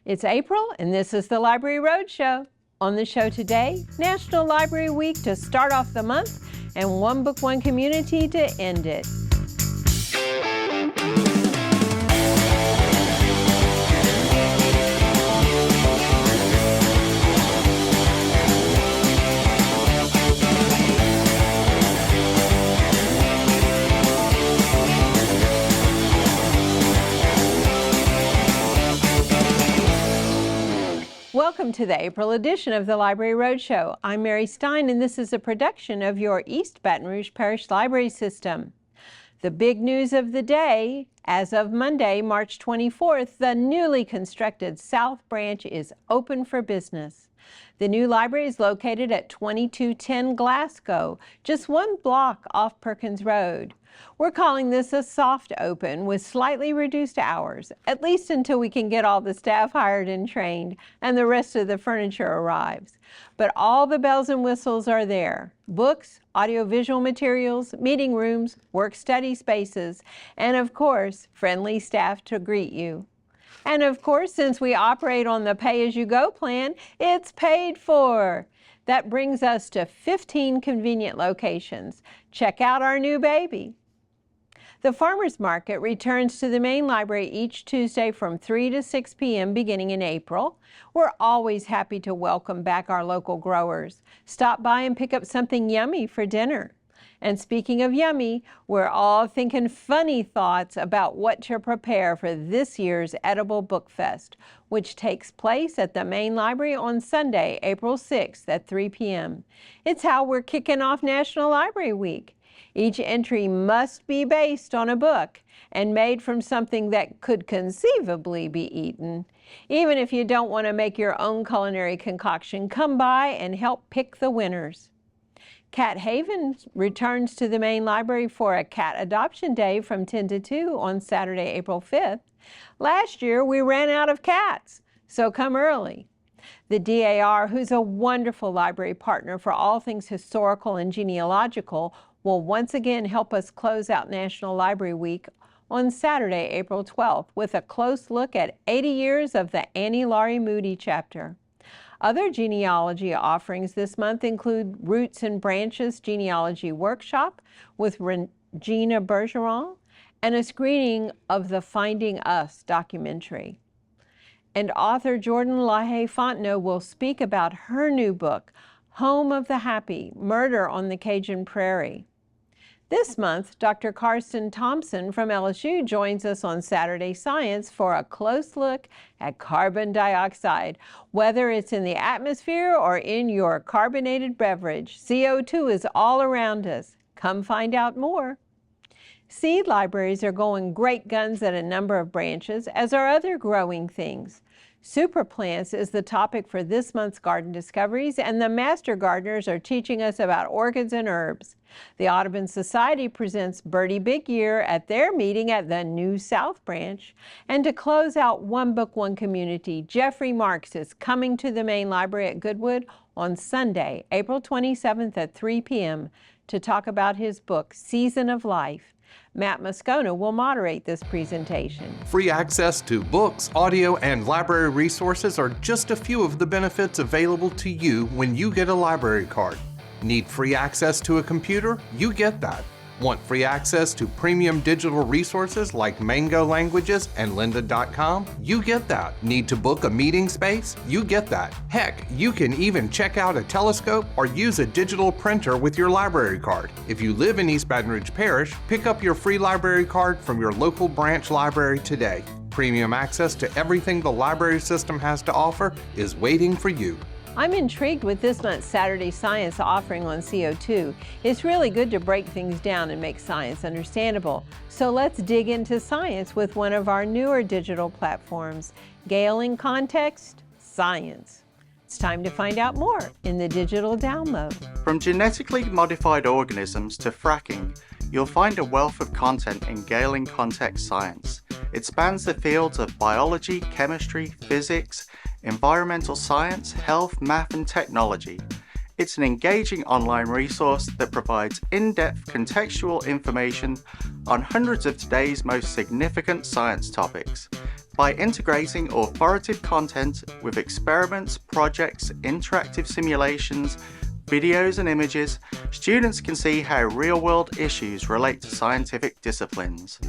It's April, and this is the Library Roadshow. On the show today, National Library Week to start off the month, and One Book, One Community to end it. Welcome to the April edition of the Library Roadshow. I'm Mary Stein, and this is a production of your East Baton Rouge Parish Library System. The big news of the day, as of Monday, March 24th, the newly constructed South Branch is open for business. The new library is located at 2210 Glasgow, just one block off Perkins Road. We're calling this a soft open with slightly reduced hours, at least until we can get all the staff hired and trained and the rest of the furniture arrives. But all the bells and whistles are there. Books, audiovisual materials, meeting rooms, work-study spaces, and of course, friendly staff to greet you. And of course, since we operate on the pay-as-you-go plan, it's paid for. That brings us to 15 convenient locations. Check out our new baby. The Farmers Market returns to the main library each Tuesday from 3 to 6 p.m. beginning in April. We're always happy to welcome back our local growers. Stop by and pick up something yummy for dinner. And speaking of yummy, we're all thinking funny thoughts about what to prepare for this year's Edible Book Fest, which takes place at the main library on Sunday, April 6th at 3 p.m. It's how we're kicking off National Library Week. Each entry must be based on a book and made from something that could conceivably be eaten. Even if you don't want to make your own culinary concoction, come by and help pick the winners. Cat Haven returns to the main library for a cat adoption day from 10 to 2 on Saturday, April 5th. Last year, we ran out of cats, so come early. The DAR, who's a wonderful library partner for all things historical and genealogical, will once again help us close out National Library Week on Saturday, April 12th, with a close look at 80 years of the Annie Laurie Moody chapter. Other genealogy offerings this month include Roots and Branches Genealogy Workshop with Regina Bergeron and a screening of the Finding Us documentary. And author Jordan LaHaye Fontenot will speak about her new book, Home of the Happy, Murder on the Cajun Prairie. This month, Dr. Karsten Thompson from LSU joins us on Saturday Science for a close look at carbon dioxide. Whether it's in the atmosphere or in your carbonated beverage, CO2 is all around us. Come find out more. Seed libraries are going great guns at a number of branches, as are other growing things. Superplants is the topic for this month's Garden Discoveries, and the Master Gardeners are teaching us about orchids and herbs. The Audubon Society presents Birdie Big Year at their meeting at the new South Branch. And to close out One Book, One Community, Jeffrey Marks is coming to the main library at Goodwood on Sunday, April 27th at 3 p.m. to talk about his book, Season of Life. Matt Moscona will moderate this presentation. Free access to books, audio, and library resources are just a few of the benefits available to you when you get a library card. Need free access to a computer? You get that. Want free access to premium digital resources like Mango Languages and lynda.com? You get that. Need to book a meeting space? You get that. Heck, you can even check out a telescope or use a digital printer with your library card. If you live in East Baton Rouge Parish, pick up your free library card from your local branch library today. Premium access to everything the library system has to offer is waiting for you. I'm intrigued with this month's Saturday Science offering on CO2. It's really good to break things down and make science understandable. So let's dig into science with one of our newer digital platforms, Gale in Context Science. It's time to find out more in the digital download. From genetically modified organisms to fracking, you'll find a wealth of content in Gale in Context Science. It spans the fields of biology, chemistry, physics, environmental science, health, math, and technology. It's an engaging online resource that provides in-depth contextual information on hundreds of today's most significant science topics. By integrating authoritative content with experiments, projects, interactive simulations, videos and images, students can see how real-world issues relate to scientific disciplines.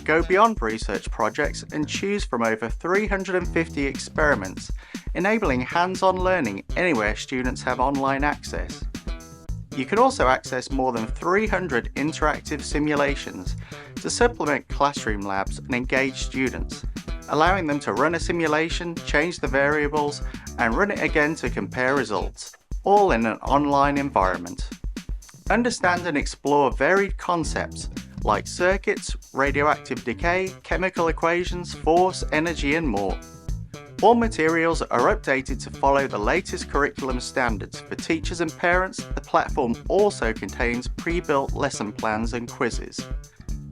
Go beyond research projects and choose from over 350 experiments, enabling hands-on learning anywhere students have online access. You can also access more than 300 interactive simulations to supplement classroom labs and engage students, allowing them to run a simulation, change the variables, and run it again to compare results, all in an online environment. Understand and explore varied concepts like circuits, radioactive decay, chemical equations, force, energy, and more. All materials are updated to follow the latest curriculum standards. For teachers and parents, the platform also contains pre-built lesson plans and quizzes.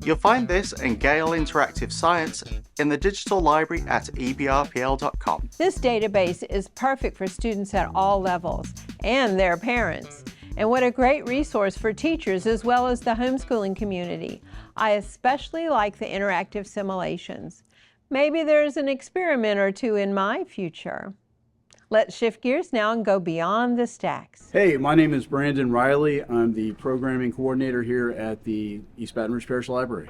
You'll find this and Gale Interactive Science in the digital library at ebrpl.com. This database is perfect for students at all levels and their parents. And what a great resource for teachers as well as the homeschooling community. I especially like the interactive simulations. Maybe there's an experiment or two in my future. Let's shift gears now and go beyond the stacks. Hey, my name is Brandon Riley. I'm the programming coordinator here at the East Baton Rouge Parish Library.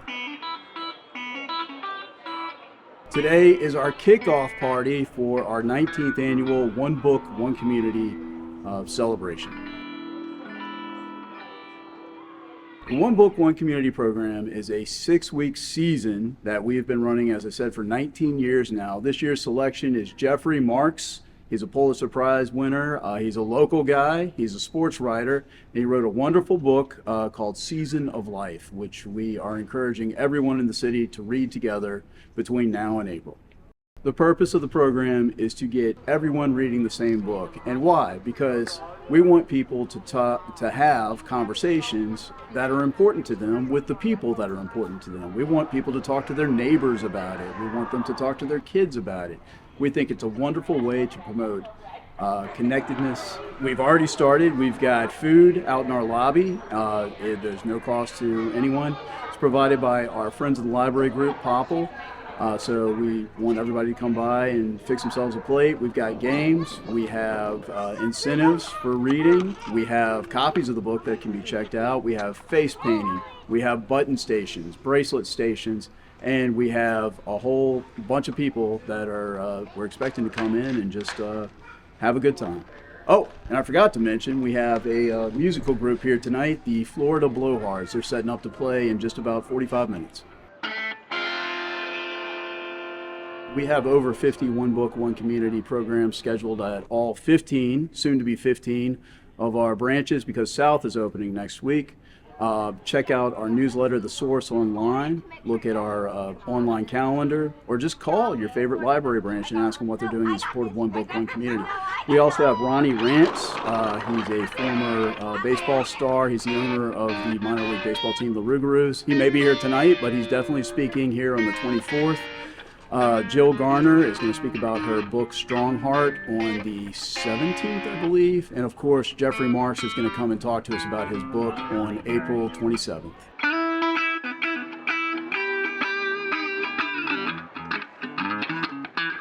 Today is our kickoff party for our 19th annual One Book, One Community celebration. The One Book, One Community program is a 6-week season that we have been running, as I said, for 19 years now. This year's selection is Jeffrey Marks. He's a Pulitzer Prize winner. He's a local guy. He's a sports writer. And he wrote a wonderful book called Season of Life, which we are encouraging everyone in the city to read together between now and April. The purpose of the program is to get everyone reading the same book. And why? Because we want people to have conversations that are important to them with the people that are important to them. We want people to talk to their neighbors about it. We want them to talk to their kids about it. We think it's a wonderful way to promote connectedness. We've already started. We've got food out in our lobby. There's no cost to anyone. It's provided by our Friends of the Library group, Popple. So we want everybody to come by and fix themselves a plate. We've got games. We have incentives for reading. We have copies of the book that can be checked out. We have face painting. We have button stations, bracelet stations, and we have a whole bunch of people that we're expecting to come in and just have a good time. Oh, and I forgot to mention, we have a musical group here tonight, the Florida Blowhards. They're setting up to play in just about 45 minutes. We have over 50 One Book, One Community programs scheduled at all 15, soon to be 15, of our branches because South is opening next week. Check out our newsletter, The Source, online. Look at our online calendar, or just call your favorite library branch and ask them what they're doing in support of One Book, One Community. We also have Ronnie Rantz. He's a former baseball star. He's the owner of the minor league baseball team, the Rouge. He may be here tonight, but he's definitely speaking here on the 24th. Jill Garner is going to speak about her book Strong Heart on the 17th, I believe. And of course, Jeffrey Marks is going to come and talk to us about his book on April 27th.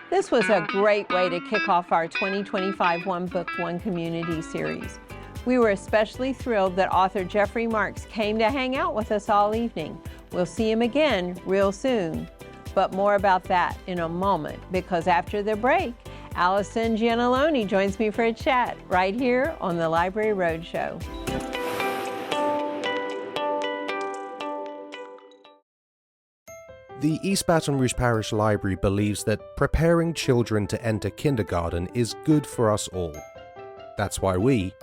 This was a great way to kick off our 2025 One Book, One Community series. We were especially thrilled that author Jeffrey Marks came to hang out with us all evening. We'll see him again real soon. But more about that in a moment, because after the break, Allison Gianelloni joins me for a chat right here on the Library Roadshow. The East Baton Rouge Parish Library believes that preparing children to enter kindergarten is good for us all. That's why we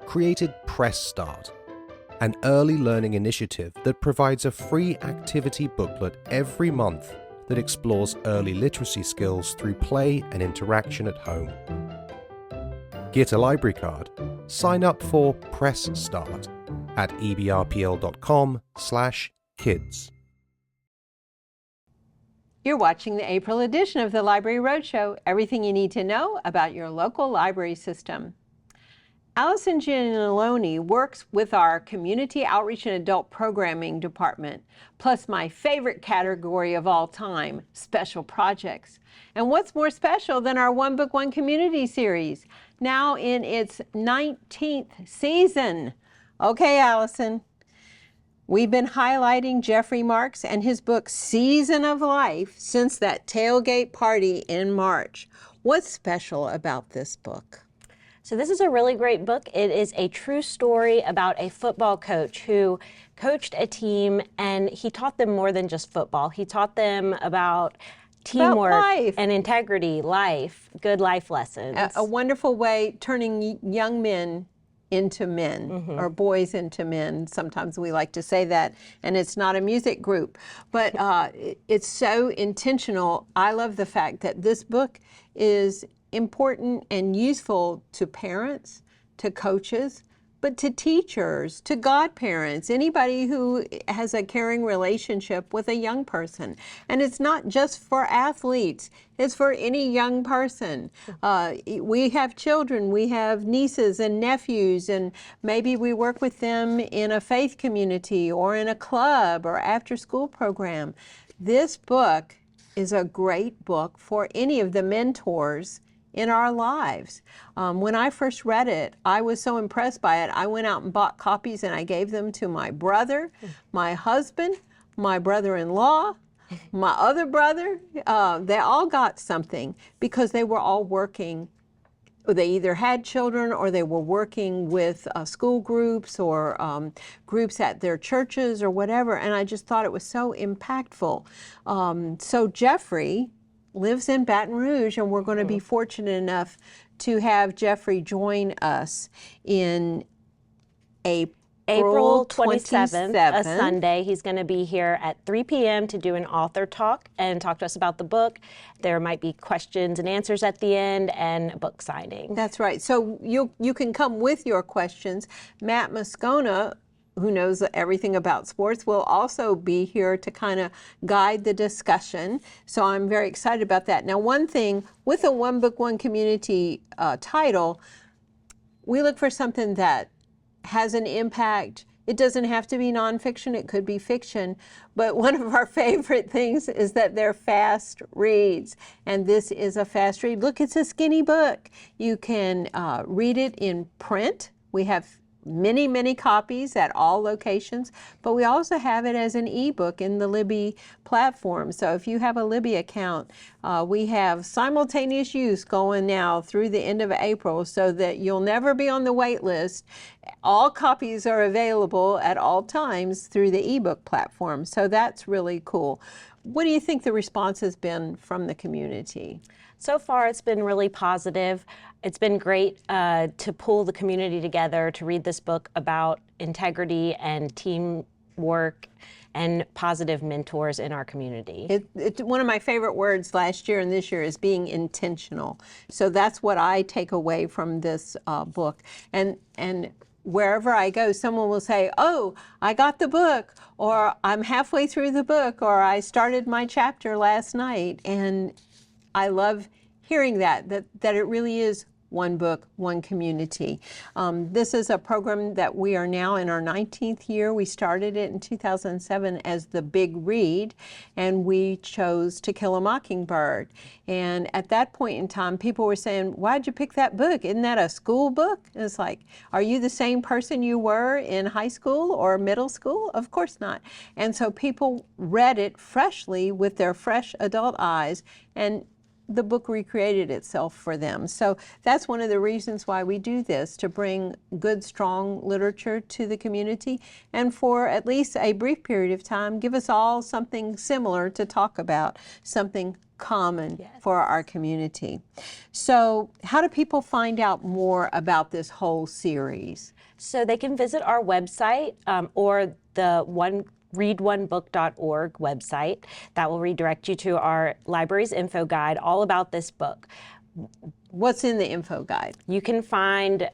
created Press Start, an early learning initiative that provides a free activity booklet every month that explores early literacy skills through play and interaction at home. Get a library card. Sign up for Press Start at ebrpl.com/kids. You're watching the April edition of the Library Roadshow, everything you need to know about your local library system. Allison Giannuloni works with our Community Outreach and Adult Programming Department, plus my favorite category of all time, special projects. And what's more special than our One Book, One Community series, now in its 19th season? Okay, Allison. We've been highlighting Jeffrey Marks and his book, Season of Life, since that tailgate party in March. What's special about this book? So this is a really great book. It is a true story about a football coach who coached a team, and he taught them more than just football. He taught them about teamwork and integrity, life, good life lessons. A wonderful way, turning young men into men, or boys into men. Sometimes we like to say that, and it's not a music group, but it's so intentional. I love the fact that this book is important and useful to parents, to coaches, but to teachers, to godparents, anybody who has a caring relationship with a young person. And it's not just for athletes, it's for any young person. We have children, we have nieces and nephews, and maybe we work with them in a faith community or in a club or after school program. This book is a great book for any of the mentors in our lives. When I first read it, I was so impressed by it. I went out and bought copies and I gave them to my brother, my husband, my brother-in-law, my other brother. They all got something because they were all working. They either had children or they were working with school groups or groups at their churches or whatever. And I just thought it was so impactful. So Jeffrey lives in Baton Rouge, and we're going to be fortunate enough to have Jeffrey join us in April 27th, a Sunday. He's going to be here at 3 p.m. to do an author talk and talk to us about the book. There might be questions and answers at the end and book signing. That's right. So you can come with your questions. Matt Moscona, who knows everything about sports, will also be here to kind of guide the discussion. So I'm very excited about that. Now, one thing with a One Book, One Community title, we look for something that has an impact. It doesn't have to be nonfiction, it could be fiction, but one of our favorite things is that they're fast reads, and this is a fast read. Look, it's a skinny book. You can read it in print. We have many, many copies at all locations, but we also have it as an ebook in the Libby platform. So if you have a Libby account, we have simultaneous use going now through the end of April so that you'll never be on the wait list. All copies are available at all times through the ebook platform. So that's really cool. What do you think the response has been from the community? So far, it's been really positive. It's been great to pull the community together to read this book about integrity and teamwork and positive mentors in our community. One of my favorite words last year and this year is being intentional. So that's what I take away from this book. And wherever I go, someone will say, "Oh, I got the book," or "I'm halfway through the book," or "I started my chapter last night." And I love hearing that it really is one book, one community. This is a program that we are now in our 19th year. We started it in 2007 as The Big Read, and we chose To Kill a Mockingbird. And at that point in time, people were saying, "Why'd you pick that book? Isn't that a school book?" And it's like, are you the same person you were in high school or middle school? Of course not. And so people read it freshly with their fresh adult eyes, and the book recreated itself for them. So that's one of the reasons why we do this, to bring good, strong literature to the community, and for at least a brief period of time, give us all something similar to talk about, something common for our community. So how do people find out more about this whole series? So they can visit our website or the readonebook.org website. That will redirect you to our library's info guide all about this book. What's in the info guide? You can find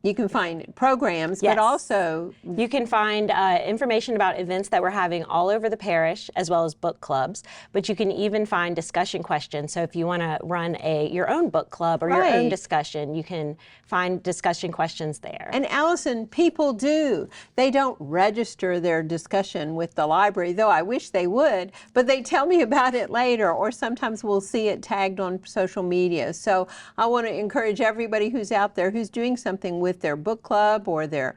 You can find programs, Yes. but also You can find information about events that we're having all over the parish, as well as book clubs. But you can even find discussion questions. So if you want to run your own book club or your own Right. discussion, you can find discussion questions there. And Allison, people do. They don't register their discussion with the library, though I wish they would, but they tell me about it later, or sometimes we'll see it tagged on social media. So I want to encourage everybody who's out there who's doing something with their book club or their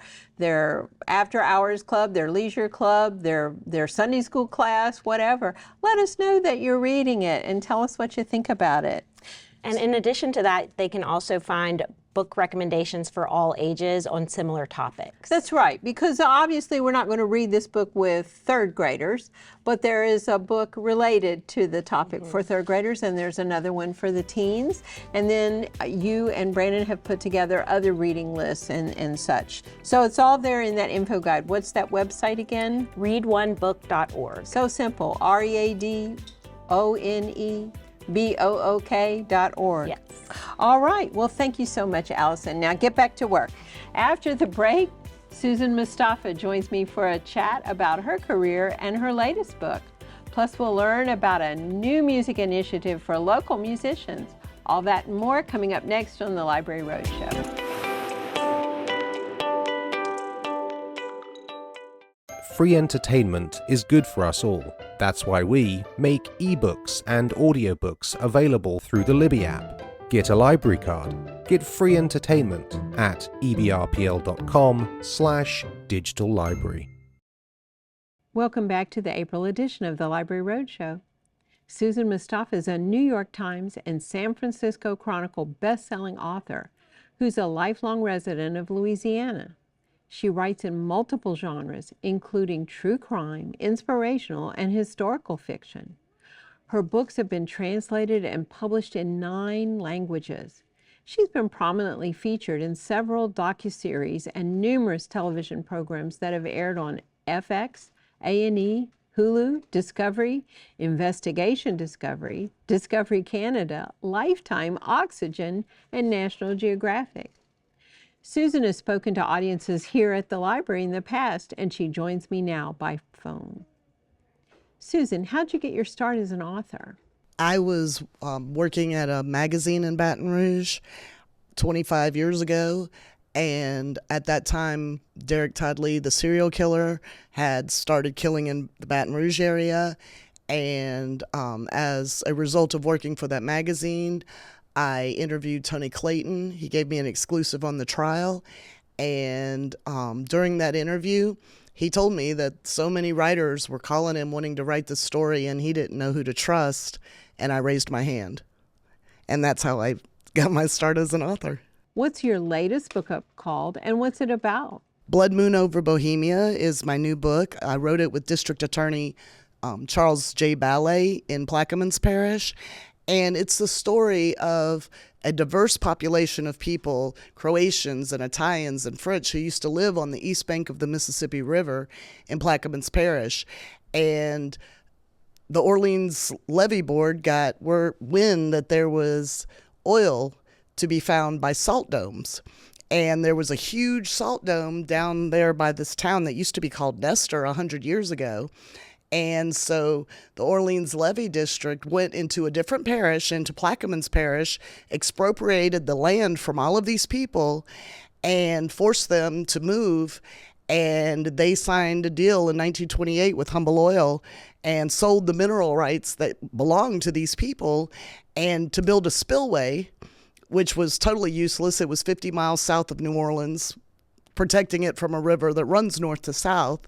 after hours club, their leisure club, their Sunday school class, whatever. Let us know that you're reading it and tell us what you think about it. And in addition to that, they can also find book recommendations for all ages on similar topics. That's right, because obviously we're not going to read this book with third graders, but there is a book related to the topic for third graders, and there's another one for the teens. And then you and Brandon have put together other reading lists and such. So it's all there in that info guide. What's that website again? Readonebook.org. So simple, ReaDonebook.org. Yes. All right. Well, thank you so much, Allison. Now get back to work. After the break, Susan Mustafa joins me for a chat about her career and her latest book. Plus, we'll learn about a new music initiative for local musicians. All that and more coming up next on the Library Roadshow. Free entertainment is good for us all. That's why we make ebooks and audiobooks available through the Libby app. Get a library card. Get free entertainment at ebrpl.com/digital library. Welcome back to the April edition of the Library Roadshow. Susan Mustafa is a New York Times and San Francisco Chronicle best-selling author who's a lifelong resident of Louisiana. She writes in multiple genres, including true crime, inspirational, and historical fiction. Her books have been translated and published in 9 languages. She's been prominently featured in several docuseries and numerous television programs that have aired on FX, A&E, Hulu, Discovery, Investigation Discovery, Discovery Canada, Lifetime, Oxygen, and National Geographic. Susan has spoken to audiences here at the library in the past, and she joins me now by phone. Susan, how'd you get your start as an author? I was working at a magazine in Baton Rouge 25 years ago, and at that time, Derek Todd-Lee, the serial killer, had started killing in the Baton Rouge area, and as a result of working for that magazine, I interviewed Tony Clayton. He gave me an exclusive on the trial, and during that interview, he told me that so many writers were calling him wanting to write the story, and he didn't know who to trust, and I raised my hand. And that's how I got my start as an author. What's your latest book called, and what's it about? Blood Moon Over Bohemia is my new book. I wrote it with District Attorney Charles J. Ballet in Plaquemines Parish, and it's the story of a diverse population of people, Croatians and Italians and French, who used to live on the east bank of the Mississippi River in Plaquemines Parish. And the Orleans Levee Board got wind that there was oil to be found by salt domes. And there was a huge salt dome down there by this town that used to be called Nestor 100 years ago. And so the Orleans Levee District went into a different parish, into Plaquemines Parish, expropriated the land from all of these people and forced them to move. And they signed a deal in 1928 with Humble Oil and sold the mineral rights that belonged to these people, and to build a spillway, which was totally useless. It was 50 miles south of New Orleans, protecting it from a river that runs north to south.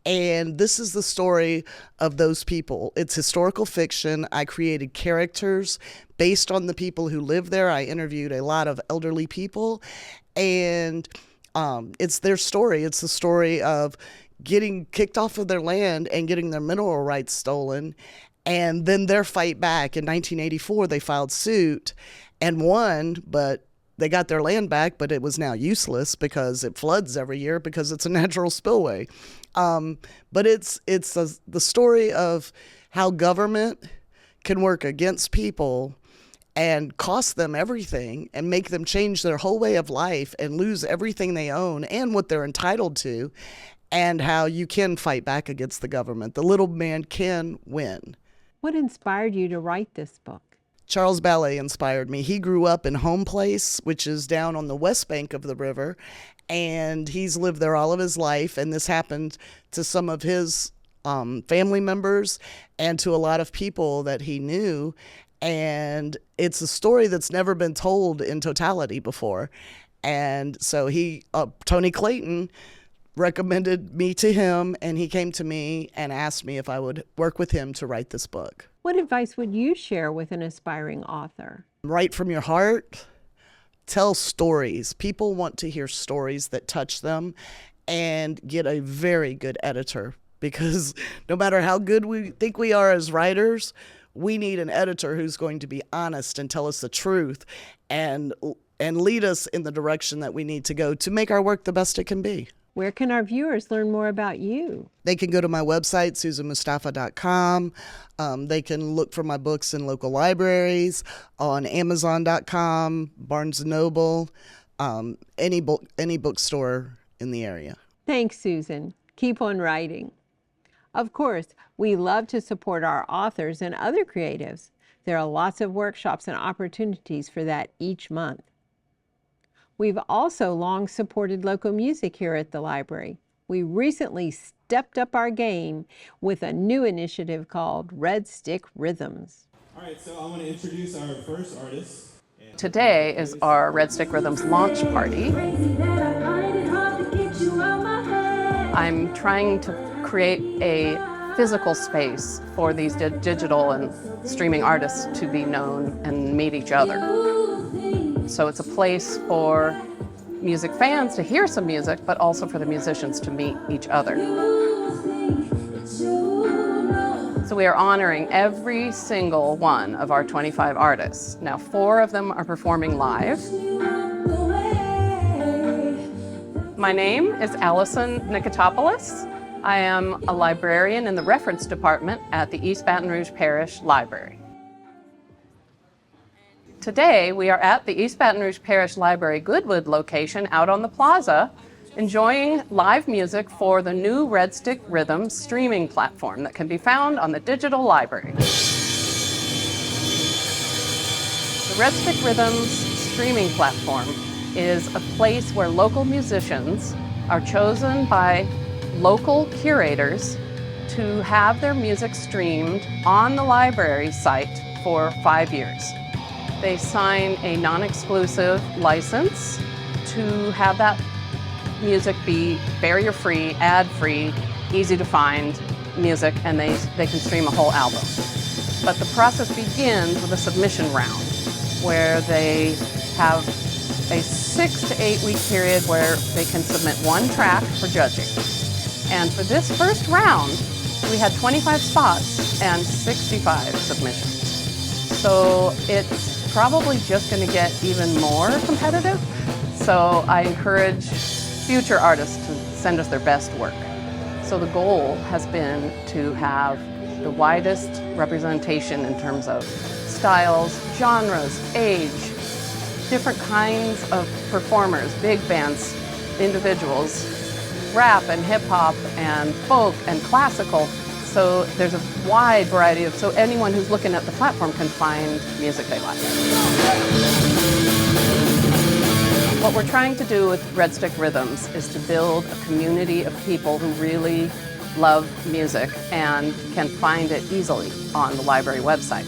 And this is the story of those people. It's historical fiction. I created characters based on the people who live there. I interviewed a lot of elderly people, and it's their story. It's the story of getting kicked off of their land and getting their mineral rights stolen, and then their fight back. In 1984, they filed suit and won, but they got their land back, but it was now useless because it floods every year because it's a natural spillway. But it's the story of how government can work against people and cost them everything and make them change their whole way of life and lose everything they own and what they're entitled to, and how you can fight back against the government. The little man can win. What inspired you to write this book? Charles Ballet inspired me. He grew up in Home Place, which is down on the west bank of the river, and he's lived there all of his life, and this happened to some of his family members and to a lot of people that he knew. And it's a story that's never been told in totality before. And so Tony Clayton recommended me to him, and he came to me and asked me if I would work with him to write this book. What advice would you share with an aspiring author? Write from your heart. Tell stories. People want to hear stories that touch them, and get a very good editor, because no matter how good we think we are as writers, we need an editor who's going to be honest and tell us the truth and lead us in the direction that we need to go to make our work the best it can be. Where can our viewers learn more about you? They can go to my website, susanmustafa.com. They can look for my books in local libraries, on Amazon.com, Barnes & Noble, any bookstore in the area. Thanks, Susan. Keep on writing. Of course, we love to support our authors and other creatives. There are lots of workshops and opportunities for that each month. We've also long supported local music here at the library. We recently stepped up our game with a new initiative called Red Stick Rhythms. All right, so I want to introduce our first artist. Today is our Red Stick Rhythms launch party. I'm trying to create a physical space for these digital and streaming artists to be known and meet each other. So it's a place for music fans to hear some music, but also for the musicians to meet each other. So we are honoring every single one of our 25 artists. Now, 4 of them are performing live. My name is Allison Nikotopoulos. I am a librarian in the reference department at the East Baton Rouge Parish Library. Today, we are at the East Baton Rouge Parish Library Goodwood location out on the plaza, enjoying live music for the new Red Stick Rhythms streaming platform that can be found on the digital library. The Red Stick Rhythms streaming platform is a place where local musicians are chosen by local curators to have their music streamed on the library site for 5 years. They sign a non-exclusive license to have that music be barrier-free, ad-free, easy to find music, and they can stream a whole album. But the process begins with a submission round where they have a 6 to 8 week period where they can submit 1 track for judging. And for this first round, we had 25 spots and 65 submissions. So it's probably just going to get even more competitive. So I encourage future artists to send us their best work. So the goal has been to have the widest representation in terms of styles, genres, age, different kinds of performers, big bands, individuals, rap and hip hop and folk and classical. So there's a wide variety of, so anyone who's looking at the platform can find music they like. What we're trying to do with Red Stick Rhythms is to build a community of people who really love music and can find it easily on the library website.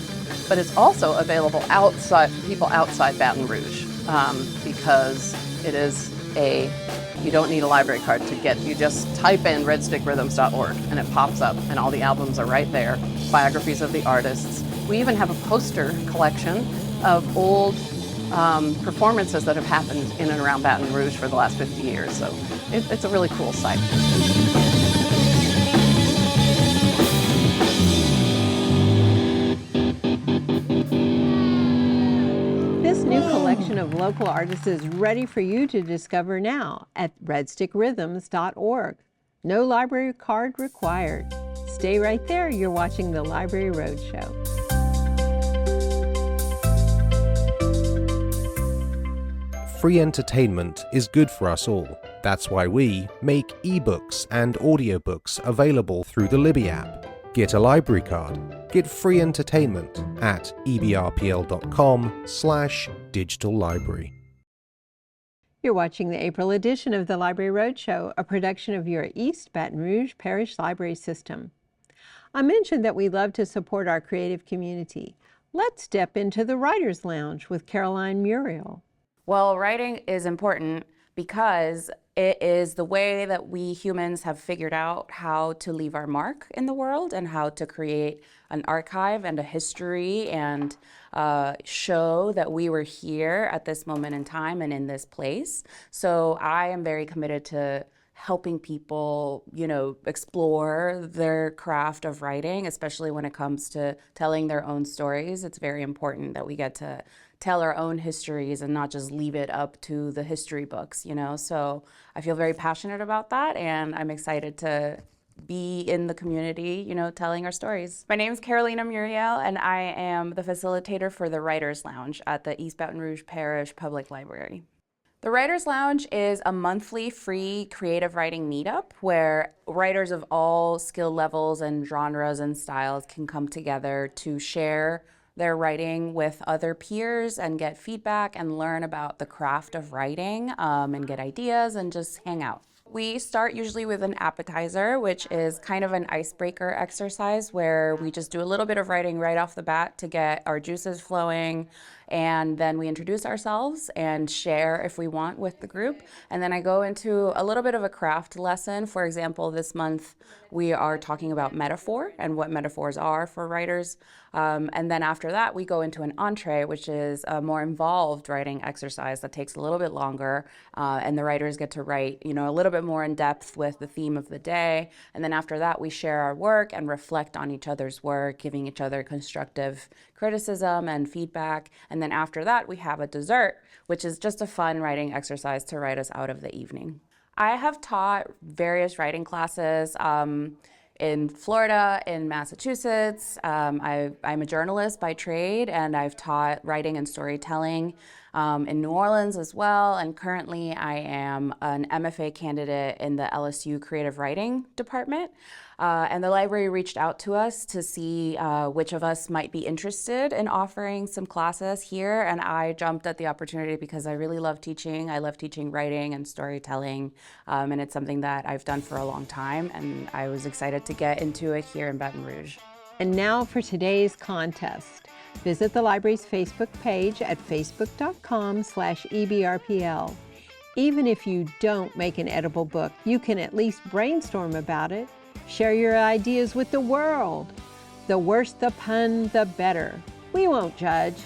But it's also available outside, for people outside Baton Rouge, because it is you don't need a library card to get, you just type in redstickrhythms.org and it pops up and all the albums are right there, biographies of the artists. We even have a poster collection of old performances that have happened in and around Baton Rouge for the last 50 years. So it's a really cool site. This new collection of local artists is ready for you to discover now at redstickrhythms.org. No library card required. Stay right there. You're watching the Library Roadshow. Free entertainment is good for us all. That's why we make ebooks and audiobooks available through the Libby app. Get a library card. Get free entertainment at ebrpl.com/digital library. You're watching the April edition of the Library Roadshow, a production of your East Baton Rouge Parish Library System. I mentioned that we love to support our creative community. Let's step into the Writer's Lounge with Caroline Muriel. Well, writing is important because it is the way that we humans have figured out how to leave our mark in the world and how to create an archive and a history and show that we were here at this moment in time and in this place. So I am very committed to helping people, explore their craft of writing, especially when it comes to telling their own stories. It's very important that we get to tell our own histories and not just leave it up to the history books, So I feel very passionate about that, and I'm excited to be in the community, telling our stories. My name is Carolina Muriel, and I am the facilitator for the Writer's Lounge at the East Baton Rouge Parish Public Library. The Writer's Lounge is a monthly free creative writing meetup where writers of all skill levels and genres and styles can come together to share their writing with other peers and get feedback and learn about the craft of writing and get ideas and just hang out. We start usually with an appetizer, which is kind of an icebreaker exercise where we just do a little bit of writing right off the bat to get our juices flowing. And then we introduce ourselves and share if we want with the group. And then I go into a little bit of a craft lesson. For example, this month we are talking about metaphor and what metaphors are for writers. And then after that, we go into an entree, which is a more involved writing exercise that takes a little bit longer. And the writers get to write, a little bit more in depth with the theme of the day. And then after that, we share our work and reflect on each other's work, giving each other constructive criticism and feedback. And then after that, we have a dessert, which is just a fun writing exercise to write us out of the evening. I have taught various writing classes in Florida, in Massachusetts. I'm a journalist by trade, and I've taught writing and storytelling in New Orleans as well. And currently I am an MFA candidate in the LSU Creative Writing Department. And the library reached out to us to see which of us might be interested in offering some classes here. And I jumped at the opportunity because I really love teaching. I love teaching writing and storytelling. And it's something that I've done for a long time. And I was excited to get into it here in Baton Rouge. And now for today's contest. Visit the library's Facebook page at facebook.com/ebrpl. Even if you don't make an edible book, you can at least brainstorm about it. Share your ideas with the world. The worse the pun, the better. We won't judge.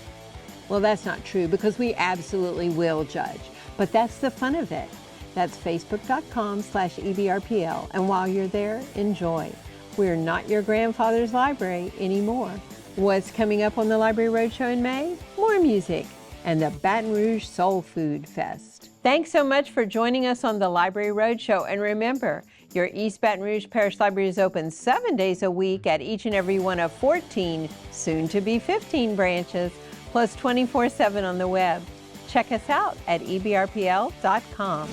Well, that's not true because we absolutely will judge. But that's the fun of it. That's facebook.com/ebrpl. And while you're there, enjoy. We're not your grandfather's library anymore. What's coming up on the Library Roadshow in May? More music and the Baton Rouge Soul Food Fest. Thanks so much for joining us on the Library Roadshow. And remember, your East Baton Rouge Parish Library is open 7 days a week at each and every one of 14, soon to be 15 branches, plus 24/7 on the web. Check us out at ebrpl.com.